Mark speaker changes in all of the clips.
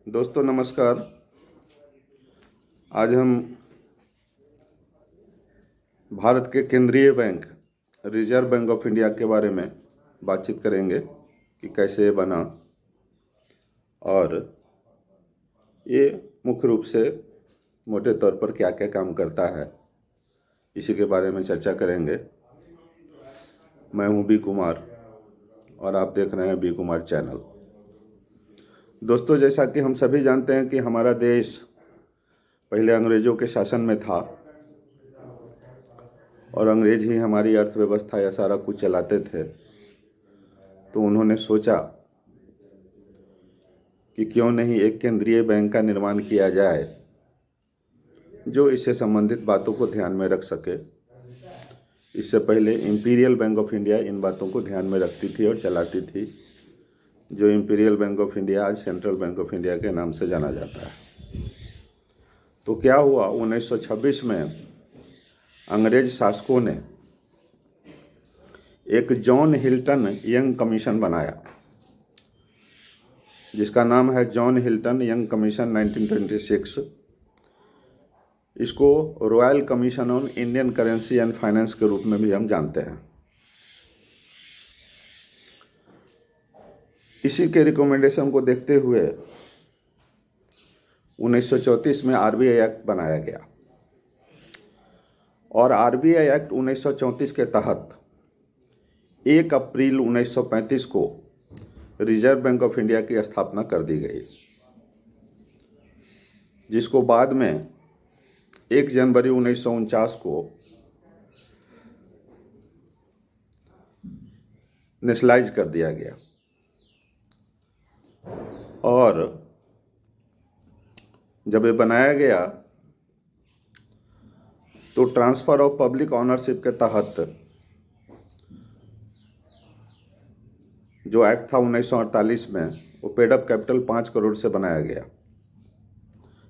Speaker 1: दोस्तों नमस्कार। आज हम भारत के केंद्रीय bank reserve bank of India के बारे में बातचीत करेंगे कि कैसे ये बना और ये मुख्य रूप से मोटे तौर पर क्या क्या काम करता है, इसी के बारे में चर्चा करेंगे। मैं हूं बी कुमार और आप देख रहे हैं बी कुमार चैनल। दोस्तों, जैसा कि हम सभी जानते हैं कि हमारा देश पहले अंग्रेज़ों के शासन में था और अंग्रेज ही हमारी अर्थव्यवस्था या सारा कुछ चलाते थे। तो उन्होंने सोचा कि क्यों नहीं एक केंद्रीय बैंक का निर्माण किया जाए जो इससे संबंधित बातों को ध्यान में रख सके। इससे पहले imperial bank of India in बातों को ध्यान में रखती थी और चलाती थी, जो इंपीरियल बैंक ऑफ इंडिया आज सेंट्रल बैंक ऑफ इंडिया के नाम से जाना जाता है। तो क्या हुआ, 1926 में अंग्रेज शासकों ने एक जॉन हिल्टन यंग कमीशन बनाया, जिसका नाम है जॉन हिल्टन यंग कमीशन 1926। इसको royal commission on Indian currency and finance के रूप में भी हम जानते हैं। इसी के रिकमेंडेशन को देखते हुए 1934 में आरबीआई एक्ट बनाया गया और आरबीआई एक्ट 1934 के तहत 1 अप्रैल 1935 को रिजर्व बैंक ऑफ इंडिया की स्थापना कर दी गई, जिसको बाद में 1 जनवरी 1949 को नेशनलाइज कर दिया गया। और जब ये बनाया गया तो ट्रांसफ़र ऑफ पब्लिक ऑनरशिप के तहत जो एक्ट था 1948 में, वो पेड अप कैपिटल 5 करोड़ से बनाया गया।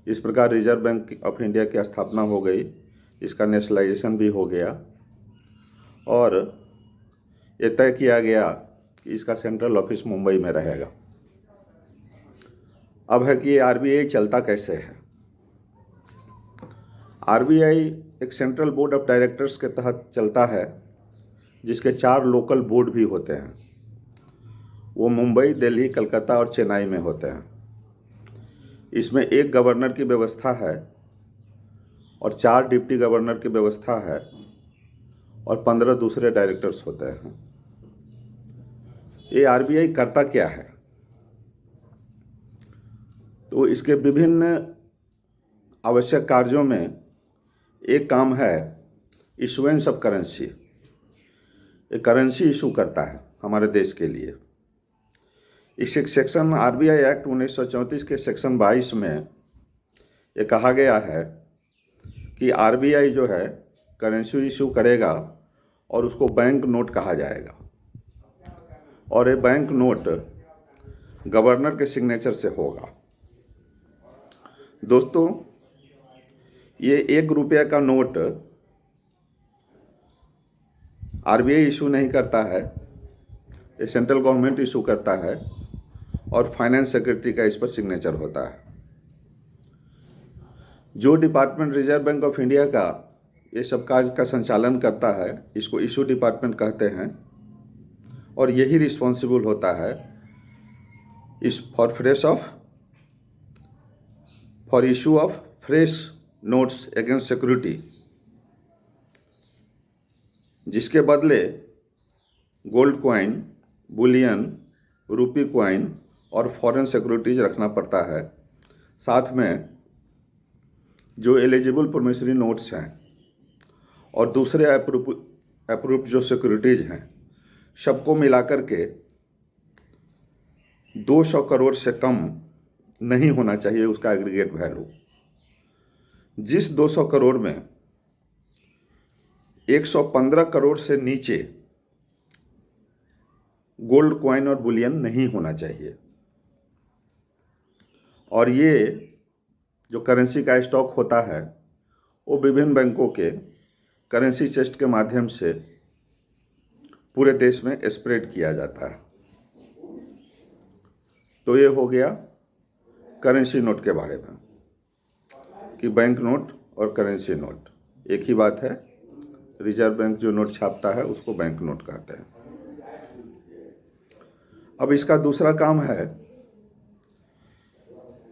Speaker 1: इस प्रकार रिजर्व बैंक ऑफ इंडिया की स्थापना हो गई, इसका नेशनलाइजेशन भी हो गया और ये तय किया गया कि इसका सेंट्रल ऑफिस मुंबई में रहेगा। अब है कि आरबीआई चलता कैसे है। आरबीआई एक सेंट्रल बोर्ड ऑफ डायरेक्टर्स के तहत चलता है, जिसके 4 लोकल बोर्ड भी होते हैं। वो मुंबई, दिल्ली, कलकत्ता और चेन्नई में होते हैं। इसमें 1 गवर्नर की व्यवस्था है और 4 डिप्टी गवर्नर की व्यवस्था है और 15 दूसरे डायरेक्टर्स होते हैं। ये आरबीआई करता क्या है? तो इसके विभिन्न आवश्यक कार्यों में एक काम है इशुएंस ऑफ करेंसी। ये करेंसी इशू करता है हमारे देश के लिए। इस एक सेक्शन आरबीआई एक्ट 1934 के सेक्शन 22 में ये कहा गया है कि आरबीआई जो है करेंसी इशू करेगा और उसको बैंक नोट कहा जाएगा और ये बैंक नोट गवर्नर के सिग्नेचर से होगा। दोस्तों, ये 1 रुपया का नोट आरबीआई इशू नहीं करता है, ये सेंट्रल गवर्नमेंट इशू करता है और फाइनेंस सेक्रेटरी का इस पर सिग्नेचर होता है। जो department reserve bank of India का ये सब कार्य का संचालन करता है, इसको इशू डिपार्टमेंट कहते हैं और यही रिस्पॉन्सिबल होता है इस for issue of fresh notes against security, जिसके बदले गोल्ड कॉइन, बुलियन, रूपी कॉइन और फॉरेन सिक्योरिटीज रखना पड़ता है। साथ में जो एलिजिबल प्रोमिसरी नोट्स हैं और दूसरे अप्रूव्ड जो सिक्योरिटीज हैं, सबको मिलाकर के 200 करोड़ से कम नहीं होना चाहिए उसका एग्रीगेट वैल्यू। जिस 200 करोड़ में 115 करोड़ से नीचे गोल्ड कॉइन और बुलियन नहीं होना चाहिए। और ये जो करेंसी का स्टॉक होता है वो विभिन्न बैंकों के करेंसी चेस्ट के माध्यम से पूरे देश में स्प्रेड किया जाता है। तो ये हो गया करेंसी नोट के बारे में कि बैंक नोट और करेंसी नोट एक ही बात है। रिजर्व बैंक जो नोट छापता है उसको बैंक नोट कहते हैं। अब इसका दूसरा काम है,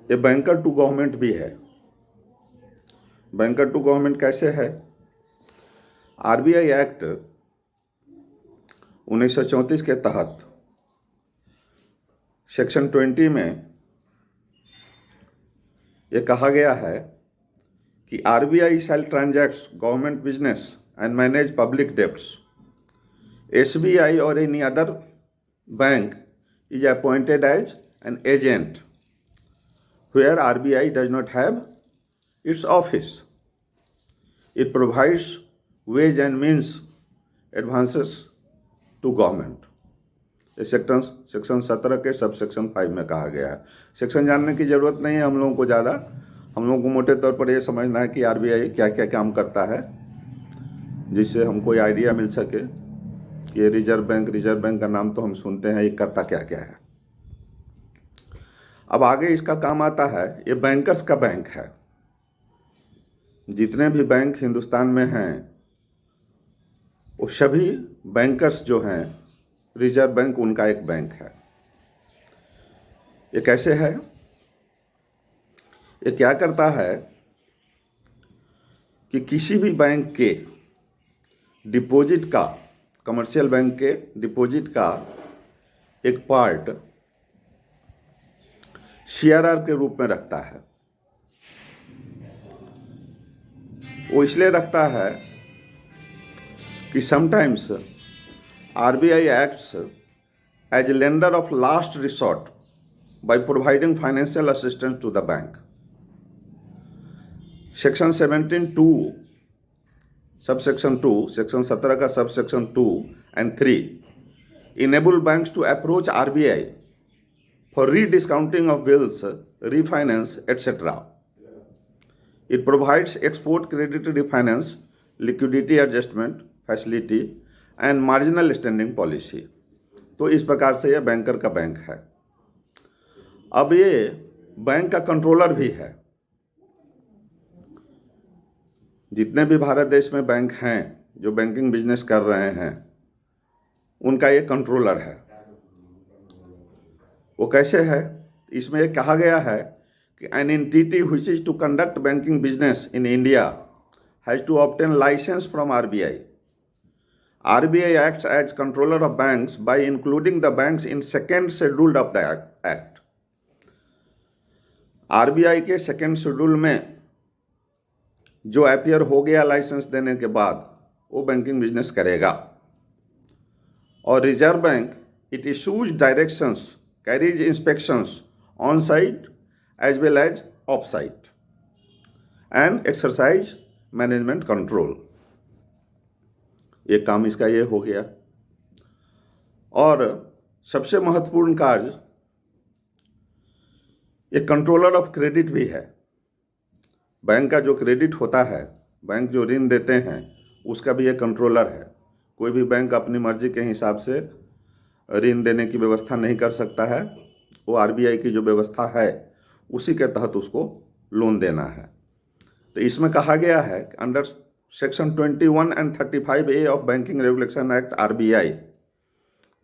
Speaker 1: ये बैंकर टू गवर्नमेंट भी है। बैंकर टू गवर्नमेंट कैसे है? आरबीआई एक्ट 1934 के तहत सेक्शन 20 में ये कहा गया है कि RBI shall transact government business and manage public debts. SBI और any other bank is appointed as an agent where RBI does not have its office. It provides wage and means advances to government. ये section 17 के sub section 5 में कहा गया है। Section जानने की ज़रूरत नहीं है हम लोगों को ज़्यादा। हम लोगों को मोटे तौर पर ये समझना है कि आरबीआई क्या क्या काम करता है, जिससे हमको ये आइडिया मिल सके कि रिजर्व बैंक का नाम तो हम सुनते हैं, ये करता क्या क्या है। अब आगे इसका काम आता है, ये बैंकर्स का बैंक है। जितने भी बैंक हिंदुस्तान में हैं वो सभी बैंकर्स जो हैं, रिजर्व बैंक उनका एक बैंक है। ये कैसे है? ये क्या करता है कि किसी भी बैंक के डिपॉजिट का, कमर्शियल बैंक के डिपॉजिट का एक पार्ट सीआरआर के रूप में रखता है। वो इसलिए रखता है कि sometimes RBI acts as a lender of last resort by providing financial assistance to the bank. Section 17(2) subsection 2, section 17 का subsection 2 and 3 enable banks to approach RBI for rediscounting of bills, refinance, etc. It provides export credit refinance, liquidity adjustment facility and marginal standing policy. तो इस प्रकार से यह banker का bank है। अब ये बैंक का कंट्रोलर भी है। जितने भी भारत देश में बैंक हैं जो बैंकिंग बिजनेस कर रहे हैं, उनका ये कंट्रोलर है। वो कैसे है? इसमें ये कहा गया है कि an entity which is to conduct banking business in India has to obtain licence from RBI. RBI acts as controller of banks by including the banks in second scheduled of the act. RBI के second schedule में जो appear हो गया licence देने के बाद, वो banking business करेगा। और Reserve Bank it issues directions, carries inspections on site as well as off site and exercise management control. ये काम इसका ये हो गया। और सबसे महत्वपूर्ण कार्य, ये कंट्रोलर ऑफ क्रेडिट भी है। बैंक का जो क्रेडिट होता है, बैंक जो ऋण देते हैं, उसका भी एक कंट्रोलर है। कोई भी बैंक अपनी मर्जी के हिसाब से ऋण देने की व्यवस्था नहीं कर सकता है। वो आरबीआई की जो व्यवस्था है उसी के तहत उसको लोन देना है। तो इसमें कहा गया है कि under section 21 and 35A of banking regulation act RBI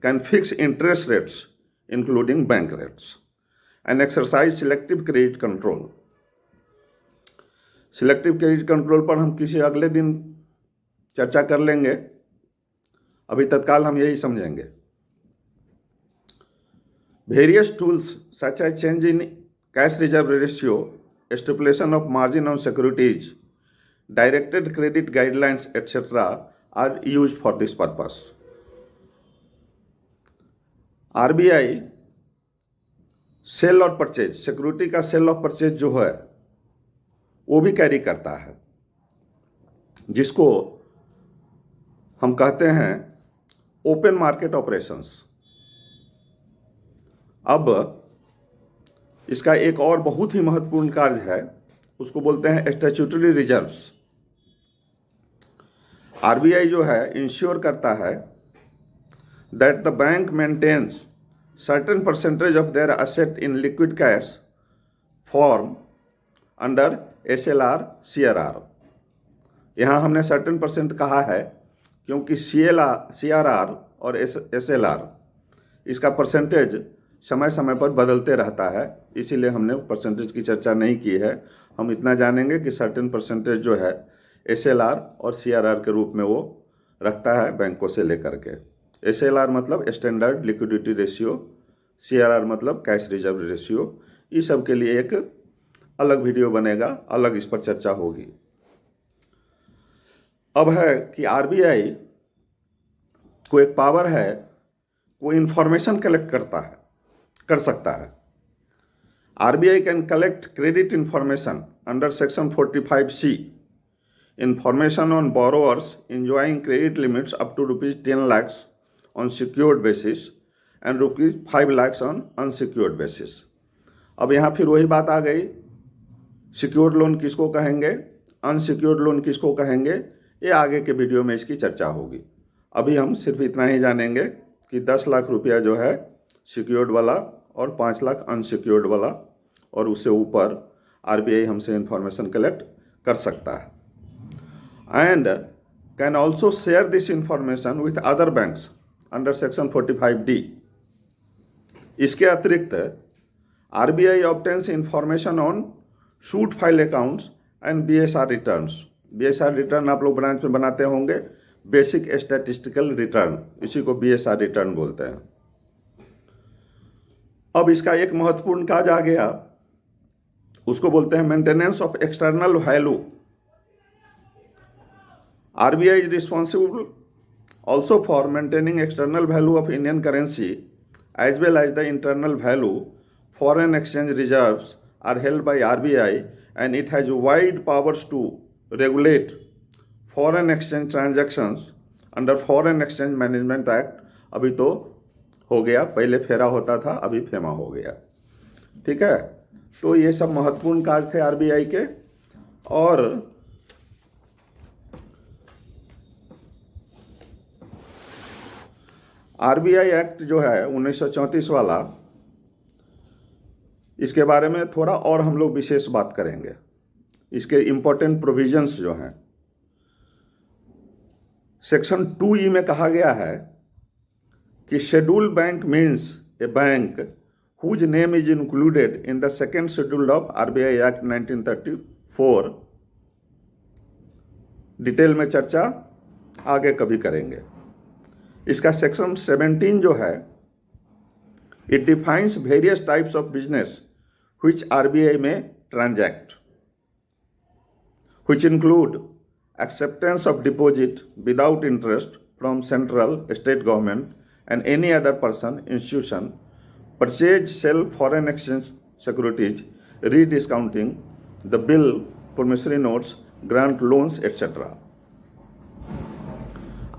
Speaker 1: can fix interest rates including bank rates and exercise selective credit control. Selective credit control पर हम किसी अगले दिन चर्चा कर लेंगे। अभी तत्काल हम यही समझेंगे। Various tools such as change in cash reserve ratio, stipulation of margin on securities, directed credit guidelines etcetera are used for this purpose. RBI sale और परचेज, सिक्योरिटी का सेल और परचेज जो है वो भी कैरी करता है, जिसको हम कहते हैं ओपन मार्केट ऑपरेशंस। अब इसका एक और बहुत ही महत्वपूर्ण कार्य है, उसको बोलते हैं स्टैट्यूटरी रिजर्व्स। आरबीआई जो है इंश्योर करता है that the bank maintains certain percentage of their asset in liquid cash form under SLR CRR। यहाँ हमने सर्टेन परसेंट कहा है क्योंकि CRR और SLR इसका परसेंटेज समय समय पर बदलते रहता है, इसीलिए हमने परसेंटेज की चर्चा नहीं की है। हम इतना जानेंगे कि सर्टेन परसेंटेज जो है SLR और CRR के रूप में वो रखता है बैंकों से लेकर के। SLR मतलब स्टैंडर्ड लिक्विडिटी रेशियो, CRR मतलब कैश रिजर्व रेशियो। इस सब के लिए एक अलग वीडियो बनेगा, अलग इस पर चर्चा होगी। अब है कि RBI को एक पावर है, वो इंफॉर्मेशन कलेक्ट कर सकता है। RBI can collect credit information under section 45C, information on borrowers enjoying credit limits up to ₹10 lakhs on secured basis and ₹5 lakhs on unsecured basis। अब यहाँ फिर वही बात आ गई, सिक्योर्ड लोन किसको कहेंगे, अनसिक्योर्ड लोन किसको कहेंगे, ये आगे के वीडियो में इसकी चर्चा होगी। अभी हम सिर्फ इतना ही जानेंगे कि 10 लाख रुपया जो है सिक्योर्ड वाला और 5 लाख अनसिक्योर्ड वाला, और उससे ऊपर RBI हमसे इंफॉर्मेशन कलेक्ट कर सकता है। And can also share this information with other banks under section 45D। इसके अतिरिक्त RBI obtains information on shoot file accounts and BSR returns. BSR return आप लोग ब्रांच में बनाते होंगे, बेसिक स्टैटिस्टिकल रिटर्न, इसी को BSR रिटर्न बोलते हैं। अब इसका एक महत्वपूर्ण काज आ गया, उसको बोलते हैं maintenance of external value. RBI is responsible also for maintaining external value of Indian currency as well as the internal value. Foreign exchange reserves are held by RBI and it has wide powers to regulate foreign exchange transactions under Foreign Exchange Management Act। अभी तो हो गया, पहले फेरा होता था, अभी FEMA हो गया। ठीक है, तो ये सब महत्वपूर्ण कार्य थे RBI के। और RBI एक्ट जो है 1934 वाला, इसके बारे में थोड़ा और हम लोग विशेष बात करेंगे। इसके इंपॉर्टेंट प्रोविजंस जो हैं, सेक्शन 2E में कहा गया है कि schedule bank means a bank whose name is included in the second schedule of RBI act 1934। Detail में चर्चा आगे कभी करेंगे। इसका सेक्शन 17 जो है, it defines various types of business which RBI may transact, which include acceptance of deposit without interest from central, state government and any other person, institution, purchase, sell foreign exchange securities, rediscounting the bill, promissory notes, grant loans, etc.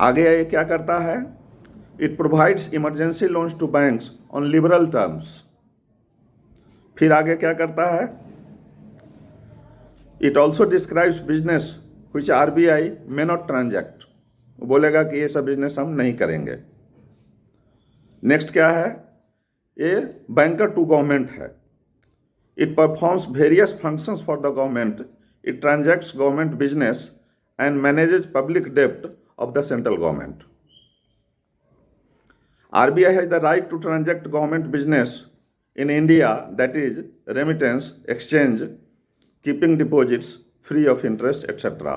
Speaker 1: आगे ये क्या करता है, it provides emergency loans to banks on liberal terms. फिर आगे क्या करता है, it also describes business which RBI may not transact. बोलेगा कि ये सब बिजनेस हम नहीं करेंगे। नेक्स्ट क्या है, ये बैंकर टू गवर्नमेंट है। It performs various functions for the government, it transacts government business and manages public डेब्ट of the central government. RBI has the right to transact government business in India, that is remittance, exchange, keeping deposits free of interest, etc.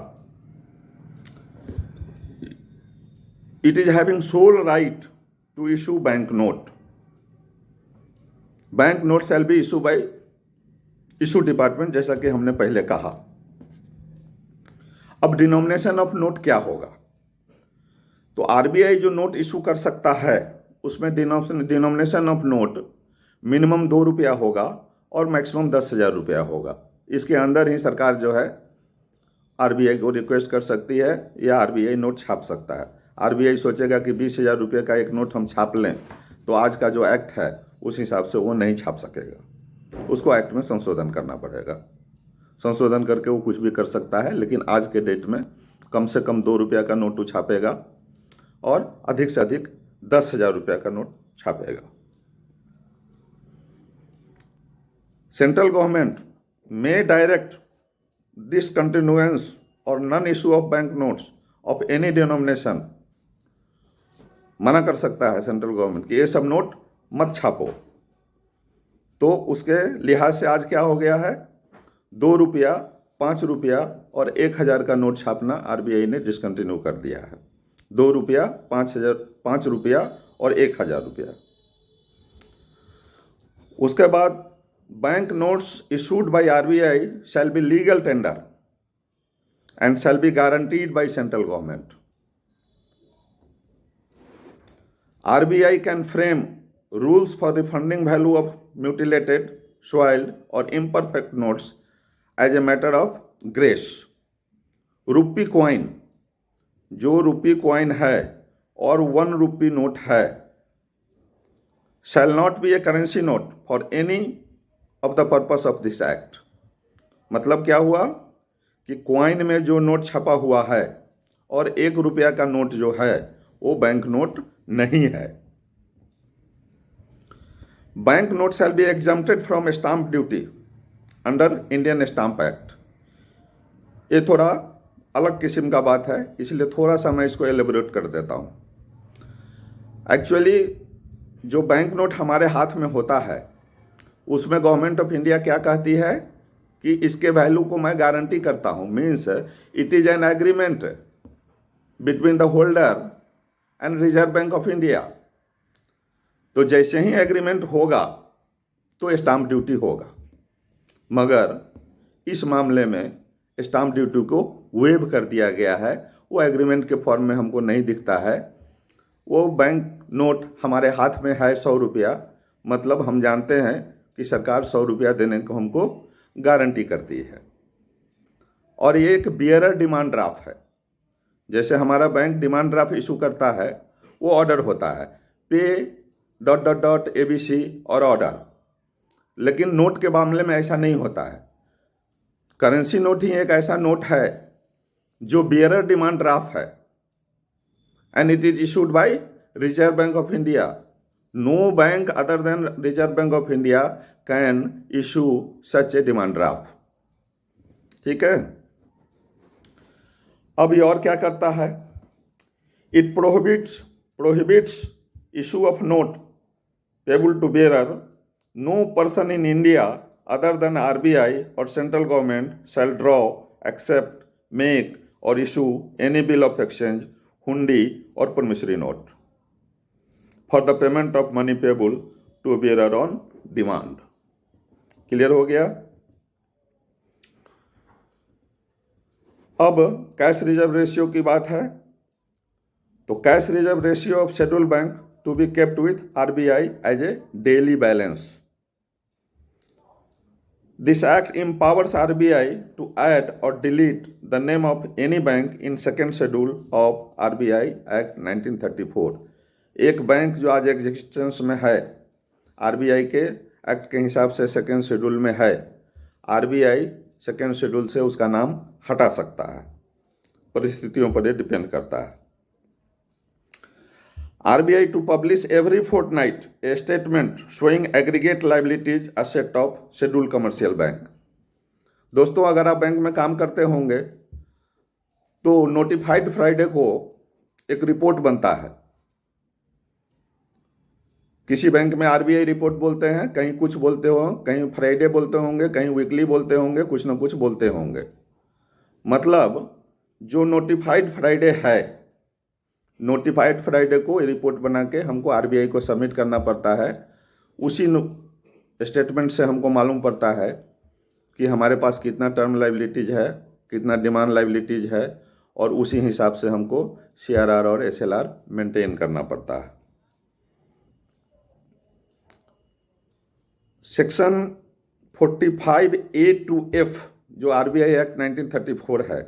Speaker 1: It is having sole right to issue bank note. Bank note shall be issued by issue department, जैसा कि हमने पहले कहा। अब denomination of note क्या होगा, तो RBI जो नोट इशू कर सकता है उसमें डिनोमिनेशन ऑफ नोट मिनिमम 2 रुपया होगा और मैक्सिमम 10,000 रुपया होगा। इसके अंदर ही सरकार जो है RBI को रिक्वेस्ट कर सकती है या RBI नोट छाप सकता है। RBI सोचेगा कि 20,000 रुपये का एक नोट हम छाप लें, तो आज का जो एक्ट है उस हिसाब से वो नहीं छाप सकेगा, उसको एक्ट में संशोधन करना पड़ेगा। संशोधन करके वो कुछ भी कर सकता है, लेकिन आज के डेट में कम से कम 2 रुपया का नोट छापेगा और अधिक से अधिक 10,000 रुपया का नोट छापेगा। Central government may direct discontinuance or non-issue of bank notes of any denomination। मना कर सकता है सेंट्रल गवर्नमेंट कि ये सब नोट मत छापो। तो उसके लिहाज से आज क्या हो गया है, 2 रुपया, 5 रुपया और 1,000 का नोट छापना आरबीआई ने डिसकंटिन्यू कर दिया है। 2 रुपया, 5 रुपया और 1,000 रुपया। उसके बाद bank notes issued by RBI shall be legal tender and shall be guaranteed by central government। RBI can frame rules for the funding value of mutilated, soiled or imperfect notes as a matter of grace। Rupee coin, जो rupee coin है और 1 rupee note है, shall not be a currency note for any of the purpose of this act। मतलब क्या हुआ कि coin में जो नोट छपा हुआ है और 1 रुपया का नोट जो है वो बैंक नोट नहीं है। Bank note shall be exempted from stamp duty under Indian stamp act. ये थोड़ा अलग किस्म का बात है, इसलिए थोड़ा सा मैं इसको एलेबोरेट कर देता हूं। एक्चुअली जो बैंक नोट हमारे हाथ में होता है उसमें गवर्नमेंट ऑफ इंडिया क्या कहती है कि इसके वैल्यू को मैं गारंटी करता हूं। Means it is an agreement between the holder and reserve bank of India. तो जैसे ही एग्रीमेंट होगा तो स्टाम्प ड्यूटी होगा, मगर इस मामले में स्टाम्प ड्यूटी को वेव कर दिया गया है। वो एग्रीमेंट के फॉर्म में हमको नहीं दिखता है। वो बैंक नोट हमारे हाथ में है 100 रुपया, मतलब हम जानते हैं कि सरकार 100 रुपया देने को हमको गारंटी करती है। और ये एक बियरर डिमांड ड्राफ्ट है। जैसे हमारा बैंक डिमांड ड्राफ्ट इशू करता है, वो ऑर्डर होता है पे ... ABC और ऑर्डर। लेकिन नोट के मामले में ऐसा नहीं होता है। करेंसी नोट ही एक ऐसा नोट है जो बियरर डिमांड ड्राफ्ट है and it is issued by reserve bank of India. No bank other than Reserve Bank of India can issue such a demand draft। ठीक है। अब ये और क्या करता है, it prohibits issue of note payable to bearer। No person in India other than RBI or central government shall draw, accept, make or issue any bill of exchange, hundi or promissory note for the payment of money payable to bearer on demand। Clear हो गया। अब cash reserve ratio की बात है, तो cash reserve ratio of schedule bank to be kept with RBI as a daily balance. This act empowers RBI to add or delete the name of any bank in second schedule of RBI Act 1934। एक bank जो आज existence में है, RBI के act के हिसाब से second schedule में है, आरबीआई सेकेंड शेड्यूल से उसका नाम हटा सकता है। परिस्थितियों पर ये डिपेंड करता है। RBI to publish every fortnight a statement showing aggregate liabilities asset of schedule commercial bank. दोस्तों, अगर आप बैंक में काम करते होंगे तो नोटिफाइड फ्राइडे को एक रिपोर्ट बनता है। किसी बैंक में आरबीआई रिपोर्ट बोलते हैं, कहीं कुछ बोलते हो, कहीं फ्राइडे बोलते होंगे, कहीं वीकली बोलते होंगे, कुछ ना कुछ बोलते होंगे। मतलब जो नोटिफाइड फ्राइडे है, नोटिफाइड फ्राइडे को रिपोर्ट बना के हमको आरबीआई को सबमिट करना पड़ता है। उसी स्टेटमेंट से हमको मालूम पड़ता है कि हमारे पास कितना टर्म लाइबिलिटीज है, कितना डिमांड लाइबिलिटीज है, और उसी हिसाब से हमको सीआरआर और एसएलआर मेंटेन करना पड़ता है। सेक्शन 45A to F जो आरबीआई एक्ट 1934 है,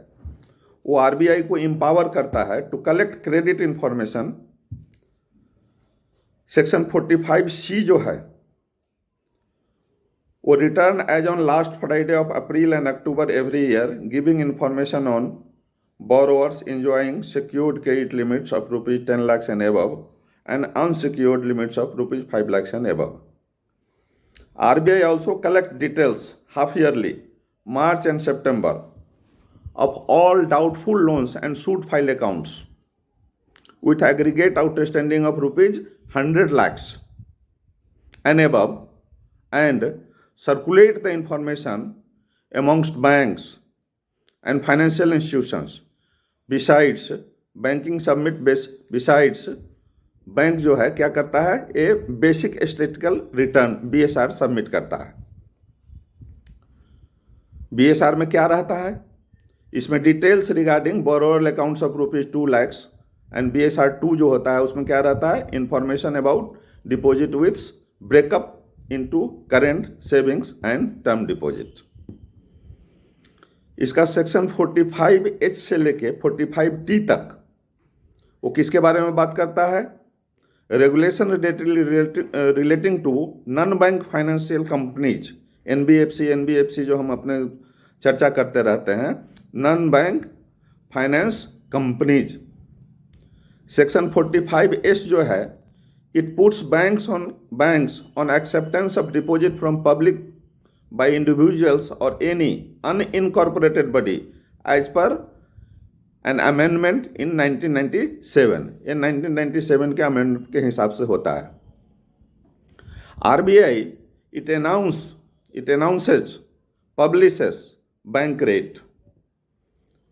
Speaker 1: वो आरबीआई को एम्पावर करता है to collect credit information. Section 45C जो है वो return as on last Friday of April and October every year giving information on borrowers enjoying secured credit limits of rupees 10 lakhs and above and unsecured limits of rupees 5 lakhs and above। RBI also collect details half yearly, March and September, of all doubtful loans and should file accounts with aggregate outstanding of rupees 100 lakhs and above, and circulate the information amongst banks and financial institutions. Besides, bank जो है क्या करता है, ये basic statistical return BSR submit करता है। BSR में क्या रहता है, इसमें details regarding borrower accounts of rupees 2 lakhs, and BSR 2 जो होता है उसमें क्या रहता है, information about deposit with breakup into current savings and term deposit. इसका सेक्शन 45H से लेके 45D तक वो किसके बारे में बात करता है, regulation relating to non bank financial companies, NBFC जो हम अपने चर्चा करते रहते हैं, non bank finance companies. Section 45S जो है, it puts banks on acceptance of deposit from public by individuals or any unincorporated body as per an amendment in 1997। ये 1997 के अमेंडमेंट के हिसाब से होता है। RBI it announces publishes bank rate,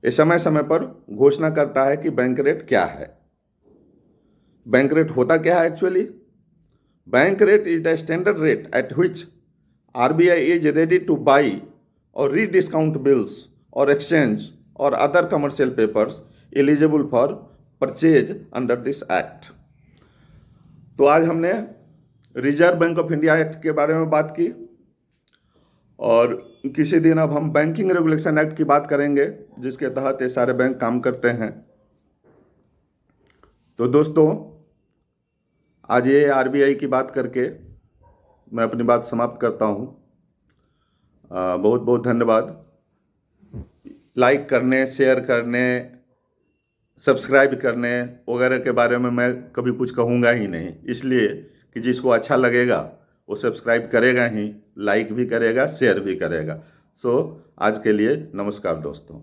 Speaker 1: ये समय समय पर घोषणा करता है कि बैंक रेट क्या है। बैंक रेट होता क्या है actually, bank rate is the standard rate at which RBI is ready to buy or rediscount bills or exchange or other commercial papers eligible for purchase under this act। तो आज हमने reserve bank of India act के बारे में बात की, और किसी दिन अब हम बैंकिंग रेगुलेशन एक्ट की बात करेंगे जिसके तहत ये सारे बैंक काम करते हैं। तो दोस्तों, आज ये RBI की बात करके मैं अपनी बात समाप्त करता हूँ। बहुत बहुत धन्यवाद। लाइक करने, शेयर करने, सब्सक्राइब करने वगैरह के बारे में मैं कभी कुछ कहूँगा ही नहीं, इसलिए कि जिसको अच्छा लगेगा वो सब्सक्राइब करेगा ही, लाइक भी करेगा, शेयर भी करेगा। सो आज के लिए नमस्कार दोस्तों।